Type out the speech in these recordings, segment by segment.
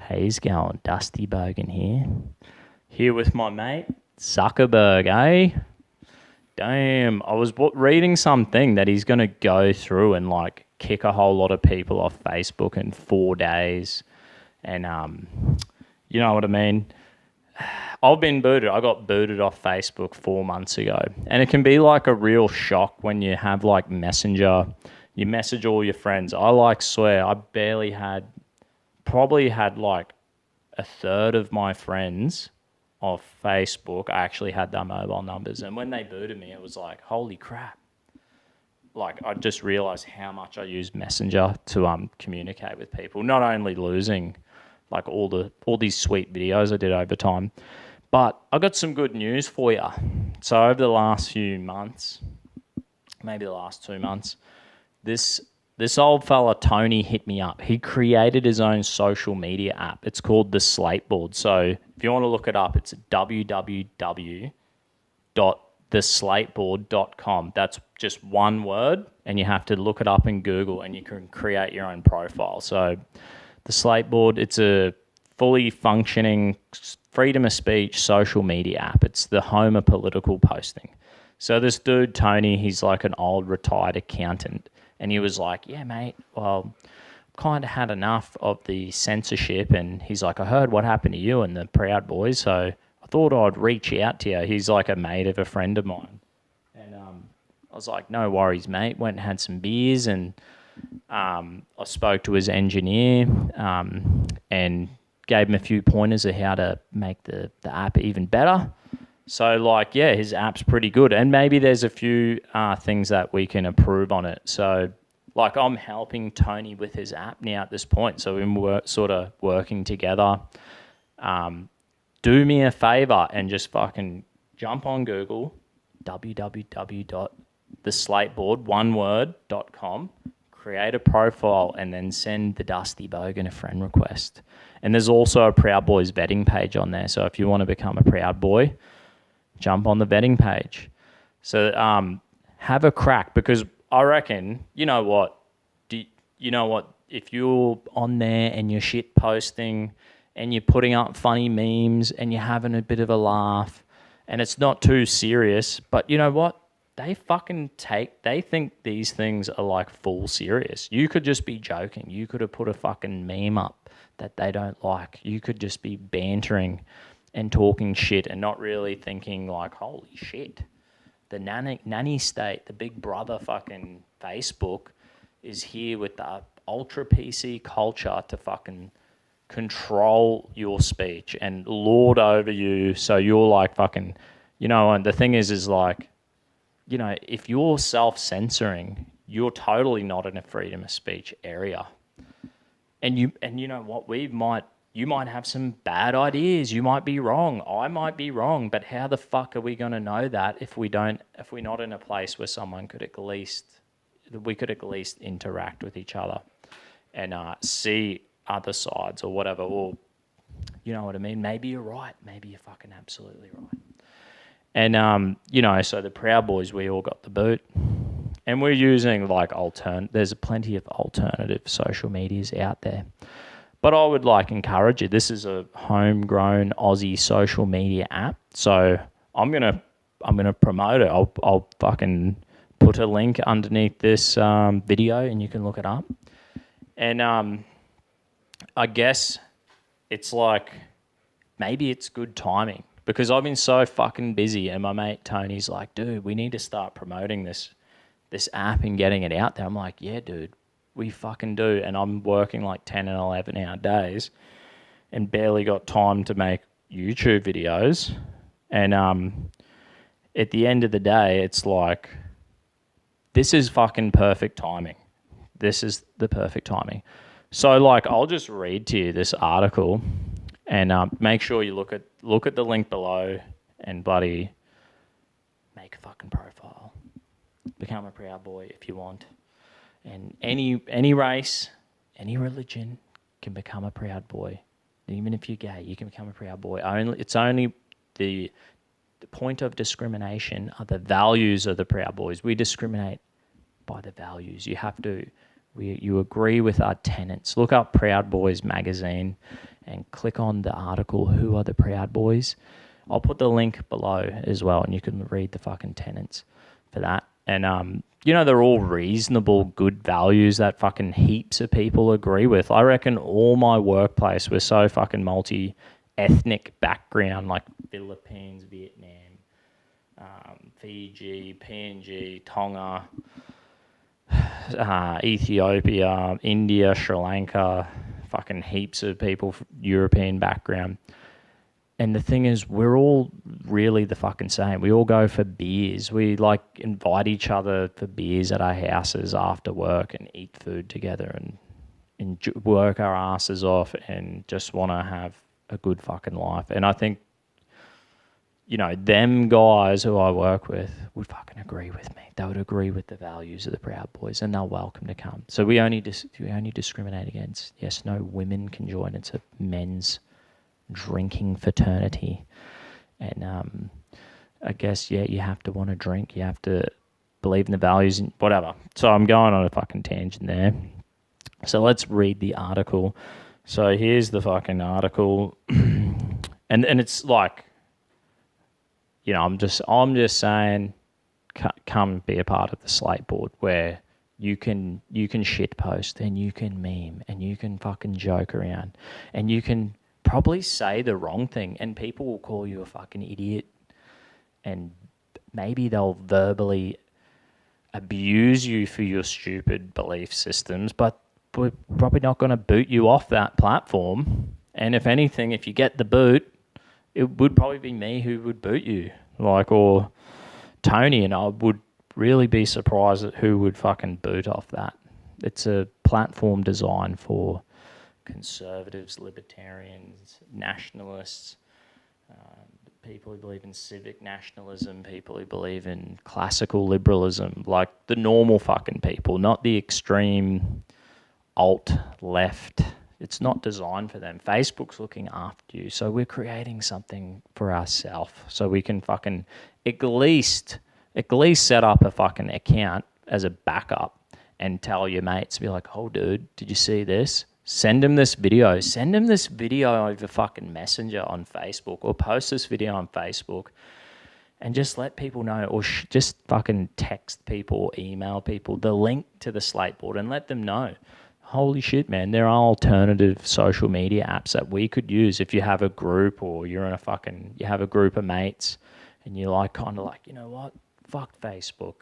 How's going? Dusty Bogan here. Here with my mate, Zuckerberg, eh? Damn, I was reading something that he's going to go through and like kick a whole lot of people off Facebook in 4 days. And you know what I mean? I've been booted. I got booted off Facebook 4 months ago. And it can be like a real shock when you have like Messenger. You message all your friends. I swear, I probably had like a third of my friends off Facebook. I actually had their mobile numbers. And when they booted me, it was like, holy crap. Like, I just realized how much I use Messenger to communicate with people. Not only losing like all these sweet videos I did over time, but I got some good news for you. So over the last few months, maybe the last 2 months, this old fella Tony hit me up. He created his own social media app. It's called the Slateboard. So if you want to look it up, it's www.theslateboard.com. That's just one word, and you have to look it up in Google, and you can create your own profile. So the Slateboard, it's a fully functioning freedom of speech social media app. It's the home of political posting. So this dude, Tony, he's like an old retired accountant. And he was like, yeah, mate, well, kind of had enough of the censorship. And he's like, I heard what happened to you and the Proud Boys, so I thought I'd reach out to you. He's like a mate of a friend of mine. And I was like, no worries, mate. Went and had some beers, and I spoke to his engineer and gave him a few pointers of how to make the app even better. So, like, yeah, his app's pretty good. And maybe there's a few things that we can improve on it. So, like, I'm helping Tony with his app now at this point. So, we're sort of working together. Do me a favor and just fucking jump on Google, www.theslateboard.com, create a profile, and then send the Dusty Bogan a friend request. And there's also a Proud Boys vetting page on there. So, if you want to become a Proud Boy, jump on the vetting page. So have a crack, because I reckon, you know what, if you're on there and you're shit posting and you're putting up funny memes and you're having a bit of a laugh and it's not too serious, but you know what, they think these things are like full serious. You could just be joking. You could have put a fucking meme up that they don't like. You could just be bantering and talking shit and not really thinking like, holy shit, the nanny state, the big brother fucking Facebook is here with the ultra PC culture to fucking control your speech and lord over you. So you're like fucking, and the thing is like, if you're self-censoring, you're totally not in a freedom of speech area. And you know what, you might have some bad ideas. You might be wrong. I might be wrong. But how the fuck are we going to know that if we're not in a place where we could at least interact with each other and see other sides or whatever? Or, you know what I mean? Maybe you're right. Maybe you're fucking absolutely right. And, so the Proud Boys, we all got the boot. And we're using like there's plenty of alternative social medias out there. But I would encourage you. This is a homegrown Aussie social media app. So I'm gonna promote it. I'll fucking put a link underneath this video and you can look it up. And I guess it's like, maybe it's good timing because I've been so fucking busy, and my mate Tony's like, dude, we need to start promoting this app and getting it out there. I'm like, yeah, dude. We fucking do. And I'm working like 10 and 11 hour days and barely got time to make YouTube videos. And at the end of the day, it's like, this is fucking perfect timing. This is the perfect timing. So like, I'll just read to you this article and make sure you look at the link below and bloody make a fucking profile. Become a Proud Boy if you want. And any race, any religion can become a Proud Boy. Even if you're gay, you can become a Proud Boy. It's only the point of discrimination are the values of the Proud Boys. We discriminate by the values. You agree with our tenets. Look up Proud Boys magazine and click on the article, Who Are the Proud Boys? I'll put the link below as well, and you can read the fucking tenets for that. And, they're all reasonable, good values that fucking heaps of people agree with. I reckon all my workplace was so fucking multi-ethnic background, like Philippines, Vietnam, Fiji, PNG, Tonga, Ethiopia, India, Sri Lanka, fucking heaps of people, European background. And the thing is, we're all really the fucking same. We all go for beers. We invite each other for beers at our houses after work and eat food together and work our asses off and just want to have a good fucking life. And I think, them guys who I work with would fucking agree with me. They would agree with the values of the Proud Boys, and they're welcome to come. So we only discriminate against, yes, no women can join. It's a men's drinking fraternity. And I guess, you have to want to drink. You have to believe in the values and whatever. So I'm going on a fucking tangent there. So let's read the article. So here's the fucking article. and it's like, I'm just saying, come be a part of the Slate board where you can shit post and you can meme and you can fucking joke around and you can probably say the wrong thing and people will call you a fucking idiot and maybe they'll verbally abuse you for your stupid belief systems, but we're probably not going to boot you off that platform. And if anything, if you get the boot, it would probably be me who would boot you, or Tony, and I would really be surprised at who would fucking boot off that. It's a platform designed for conservatives, libertarians, nationalists, people who believe in civic nationalism, people who believe in classical liberalism, like the normal fucking people, not the extreme alt-left. It's not designed for them. Facebook's looking after you, so we're creating something for ourselves so we can fucking at least set up a fucking account as a backup and tell your mates, be like, oh, dude, did you see this? Send him this video. Send him this video over fucking Messenger on Facebook or post this video on Facebook and just let people know or just fucking text people or email people the link to the Slate board and let them know. Holy shit, man, there are alternative social media apps that we could use if you have a group or you have a group of mates and you're kind of you know what? Fuck Facebook.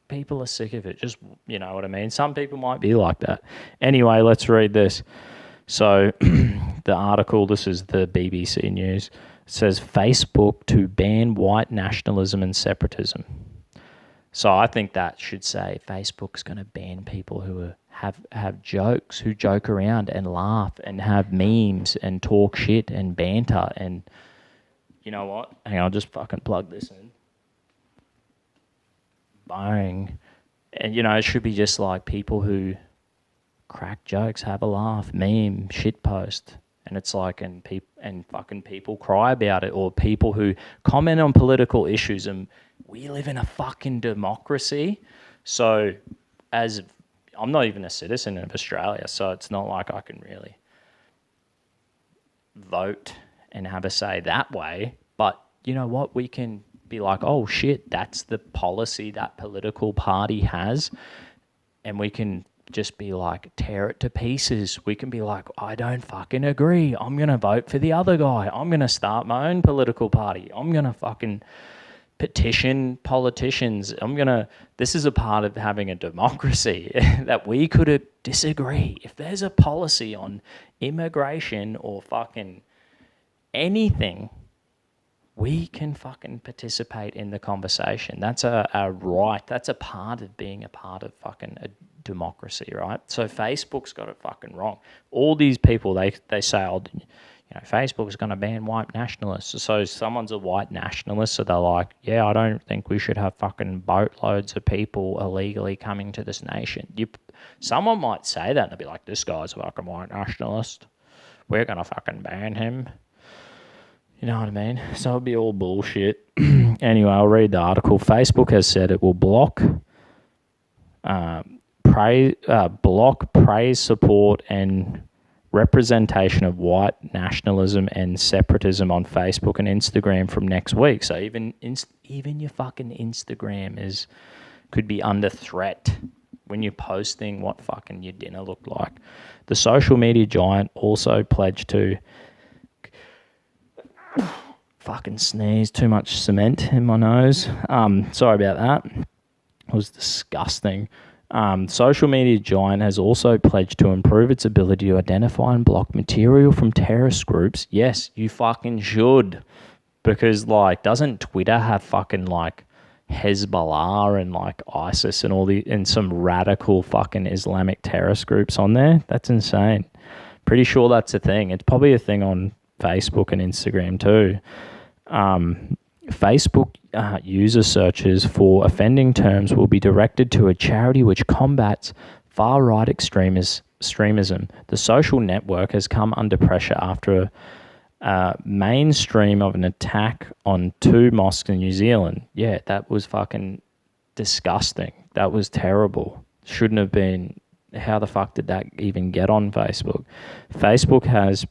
People are sick of it. Just, you know what I mean? Some people might be like that. Anyway, let's read this. So the article, this is the BBC News. It says, Facebook to ban white nationalism and separatism. So I think that should say Facebook's going to ban people who have jokes, who joke around and laugh and have memes and talk shit and banter. And you know what? Hang on, I'll just fucking plug this in. Bang. And it should be just people who crack jokes, have a laugh, meme, shit post, and it's and fucking people cry about it, or people who comment on political issues. And we live in a fucking democracy, so I'm not even a citizen of Australia, so it's not like I can really vote and have a say that way. But you know what? We can be like, oh shit, that's the policy that political party has, and we can just be tear it to pieces. We can be like, I don't fucking agree. I'm going to vote for the other guy. I'm going to start my own political party. I'm going to fucking petition politicians. This is a part of having a democracy that we could disagree. If there's a policy on immigration or fucking anything, we can fucking participate in the conversation. That's a right. That's a part of being a part of fucking a democracy, right? So Facebook's got it fucking wrong. All these people, they say, Facebook's going to ban white nationalists. So someone's a white nationalist, so they're like, yeah, I don't think we should have fucking boatloads of people illegally coming to this nation. Someone might say that and they'll be like, this guy's a fucking white nationalist. We're going to fucking ban him. You know what I mean? So it'd be all bullshit. Anyway, I'll read the article. Facebook has said it will block praise, support, and representation of white nationalism and separatism on Facebook and Instagram from next week. So even your fucking Instagram could be under threat when you're posting what fucking your dinner looked like. The social media giant also pledged to fucking sneeze, too much cement in my nose. Sorry about that. It was disgusting. Social media giant has also pledged to improve its ability to identify and block material from terrorist groups. Yes, you fucking should. Because, like, doesn't Twitter have fucking, like, Hezbollah and, like, ISIS and some radical fucking Islamic terrorist groups on there? That's insane. Pretty sure that's a thing. It's probably a thing on Facebook and Instagram too. Facebook user searches for offending terms will be directed to a charity which combats far-right extremism. The social network has come under pressure after a mainstream of an attack on 2 mosques in New Zealand. Yeah, that was fucking disgusting. That was terrible. Shouldn't have been. How the fuck did that even get on Facebook? Facebook has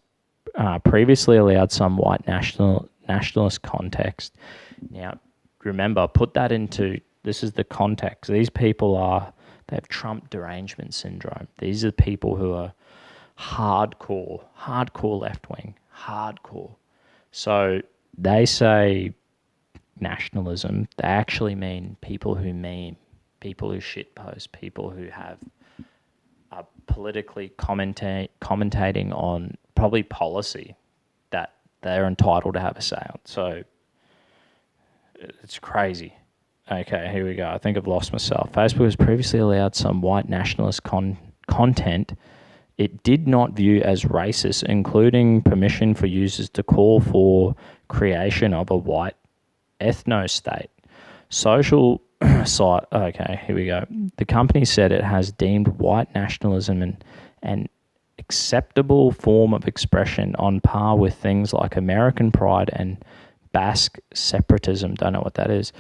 previously allowed some white nationalist context. Now, remember, put that into, this is the context. These people they have Trump derangement syndrome. These are people who are hardcore left-wing, hardcore. So they say nationalism, they actually mean people who meme, people who shitpost, people who are politically commentating on probably policy that they're entitled to have a say on. So it's crazy. Okay, here we go. I think I've lost myself. Facebook has previously allowed some white nationalist content it did not view as racist, including permission for users to call for creation of a white ethno-state. Social site. Okay, here we go. The company said it has deemed white nationalism an acceptable form of expression on par with things like American pride and Basque separatism, don't know what that is,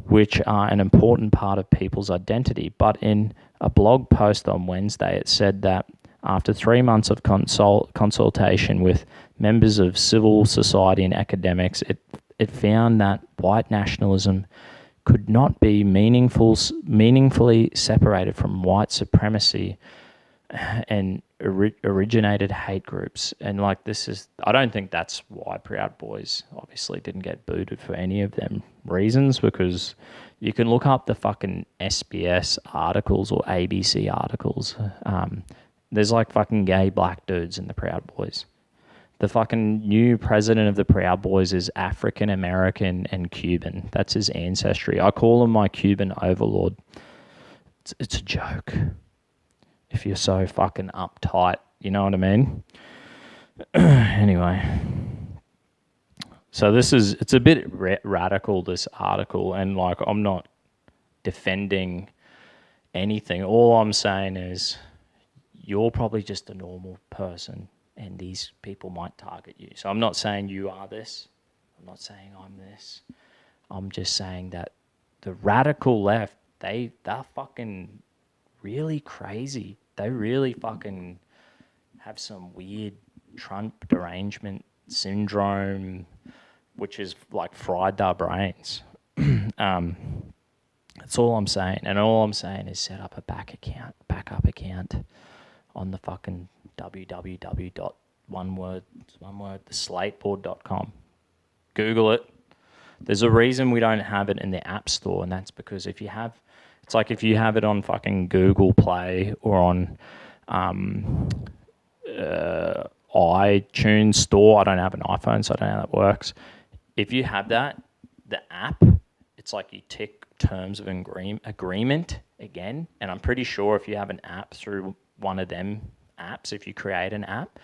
which are an important part of people's identity. But in a blog post on Wednesday, it said that after 3 months of consultation with members of civil society and academics, it found that white nationalism could not be meaningfully separated from white supremacy and originated hate groups. And like I don't think that's why Proud Boys obviously didn't get booted for any of them reasons, because you can look up the fucking SBS articles or ABC articles. There's like fucking gay black dudes in the Proud Boys. The fucking new president of the Proud Boys is African American and Cuban. That's his ancestry. I call him my Cuban overlord. It's a joke. If you're so fucking uptight, you know what I mean? Anyway. So it's a bit radical, this article, and like I'm not defending anything. All I'm saying is you're probably just a normal person and these people might target you. So I'm not saying you are this. I'm not saying I'm this. I'm just saying that the radical left, they're fucking really crazy. They really fucking have some weird Trump derangement syndrome, which is like fried their brains. That's all I'm saying. And all I'm saying is set up a backup account on the fucking theslateboard.com. Google it. There's a reason we don't have it in the App Store, and that's because if you have it on fucking Google Play or on iTunes Store. I don't have an iPhone, so I don't know how that works. If you have that, the app, it's like you tick terms of agreement again, and I'm pretty sure if you have an app through one of them apps, if you create an app,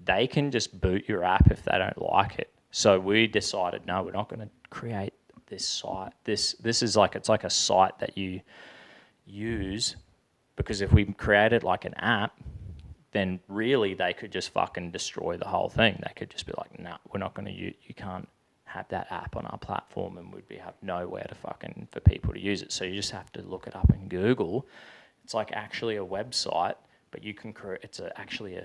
they can just boot your app if they don't like it. So we decided, no, we're not going to create this site. This is like, it's like a site that you use, because if we created like an app, then really they could just fucking destroy the whole thing. They could just be like, no, we're not going to use, you can't have that app on our platform, and we'd have nowhere to fucking for people to use it. So you just have to look it up in Google. It's like actually a website, but you can create, it's actually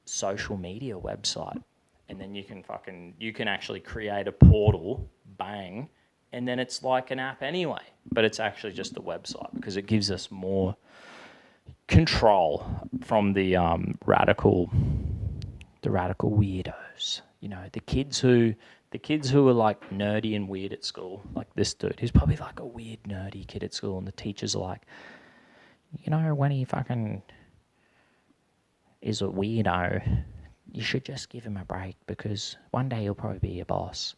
social media website. And then you can actually create a portal, bang, and then it's like an app anyway. But it's actually just a website because it gives us more control from the radical weirdos. You know, the kids who are like nerdy and weird at school, like this dude, who's probably like a weird nerdy kid at school, and the teachers are like, you know, when he fucking is a weirdo, you should just give him a break because one day he'll probably be your boss.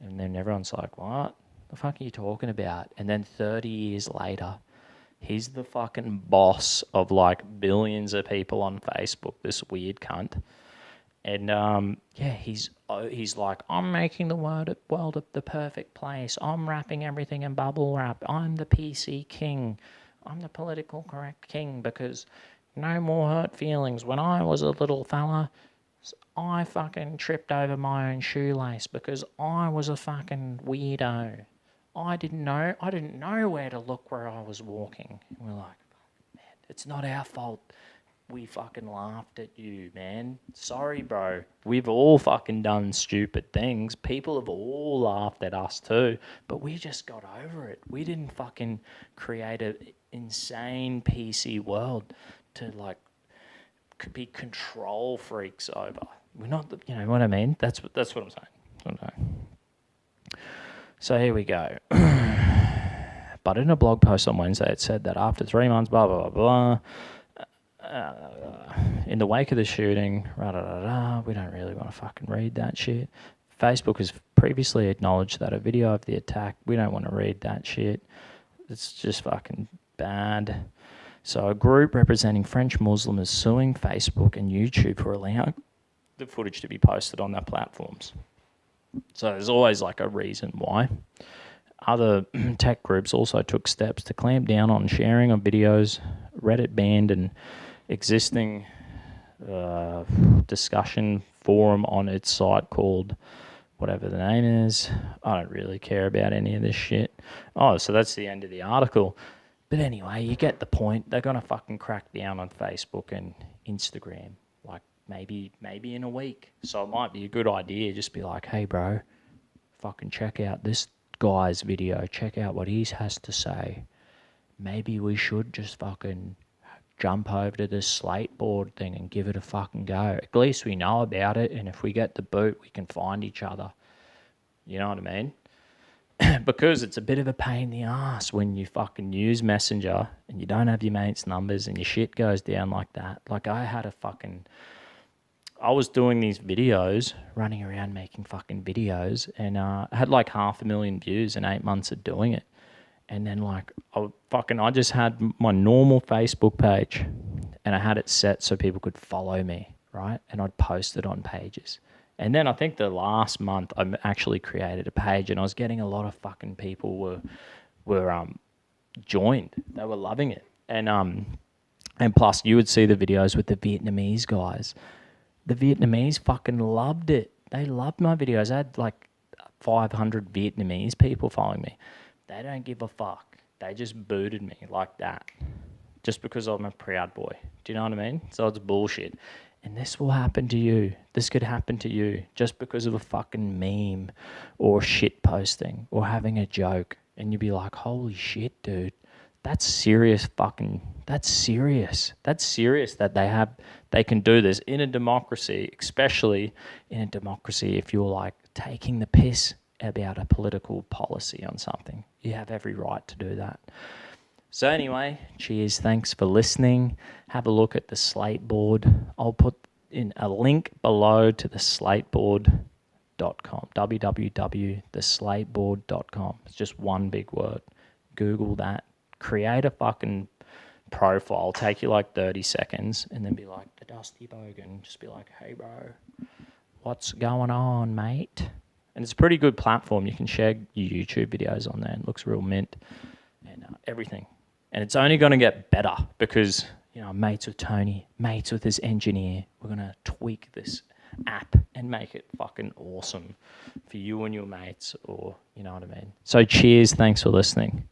And then everyone's like, what the fuck are you talking about? And then 30 years later, he's the fucking boss of like billions of people on Facebook, this weird cunt. And he's like, I'm making the world the perfect place. I'm wrapping everything in bubble wrap. I'm the PC king. I'm the political correct king because no more hurt feelings. When I was a little fella, I fucking tripped over my own shoelace because I was a fucking weirdo. I didn't know where to look where I was walking. And we're like, man, it's not our fault. We fucking laughed at you, man. Sorry, bro. We've all fucking done stupid things. People have all laughed at us too, but we just got over it. We didn't fucking create an insane PC world to like be control freaks over. We're not, you know what I mean? That's what I'm saying. So here we go. But in a blog post on Wednesday, it said that after 3 months, blah, blah, blah, blah, in the wake of the shooting, we don't really want to fucking read that shit. Facebook has previously acknowledged that a video of the attack, we don't want to read that shit. It's just fucking bad. So a group representing French Muslims is suing Facebook and YouTube for allowing the footage to be posted on their platforms. So there's always like a reason why. Other tech groups also took steps to clamp down on sharing of videos. Reddit banned an existing discussion forum on its site called whatever the name is. I don't really care about any of this shit. Oh, so that's the end of the article. But anyway, you get the point. They're going to fucking crack down on Facebook and Instagram, like maybe in a week. So it might be a good idea. Just be like, hey, bro, fucking check out this guy's video. Check out what he has to say. Maybe we should just fucking jump over to this slate board thing and give it a fucking go. At least we know about it, and if we get the boot, we can find each other. You know what I mean? Because it's a bit of a pain in the ass when you fucking use Messenger and you don't have your mates' numbers and your shit goes down like that. Like I was doing these videos, running around making fucking videos, and I had like 500,000 views in 8 months of doing it. And then like I just had my normal Facebook page and I had it set so people could follow me, right? And I'd post it on pages. And then I think the last month I actually created a page and I was getting a lot of fucking people were joined. They were loving it. And plus you would see the videos with the Vietnamese guys. The Vietnamese fucking loved it. They loved my videos. I had like 500 Vietnamese people following me. They don't give a fuck. They just booted me like that. Just because I'm a proud boy. Do you know what I mean? So it's bullshit. And this will happen to you. This could happen to you just because of a fucking meme or shit posting or having a joke. And you'd be like, holy shit, dude. That's serious that's serious. That's serious that they can do this in a democracy, especially in a democracy if you're like taking the piss about a political policy on something. You have every right to do that. So anyway, cheers. Thanks for listening. Have a look at the slate board. I'll put in a link below to the slateboard.com, www.theslateboard.com. It's just one big word. Google that. Create a fucking profile. Take you like 30 seconds and then be like, the Dusty Bogan. Just be like, hey, bro, what's going on, mate? And it's a pretty good platform. You can share your YouTube videos on there. It looks real mint and everything. And it's only going to get better because, you know, mates with Tony, mates with his engineer. We're going to tweak this app and make it fucking awesome for you and your mates, or, you know what I mean? So cheers. Thanks for listening.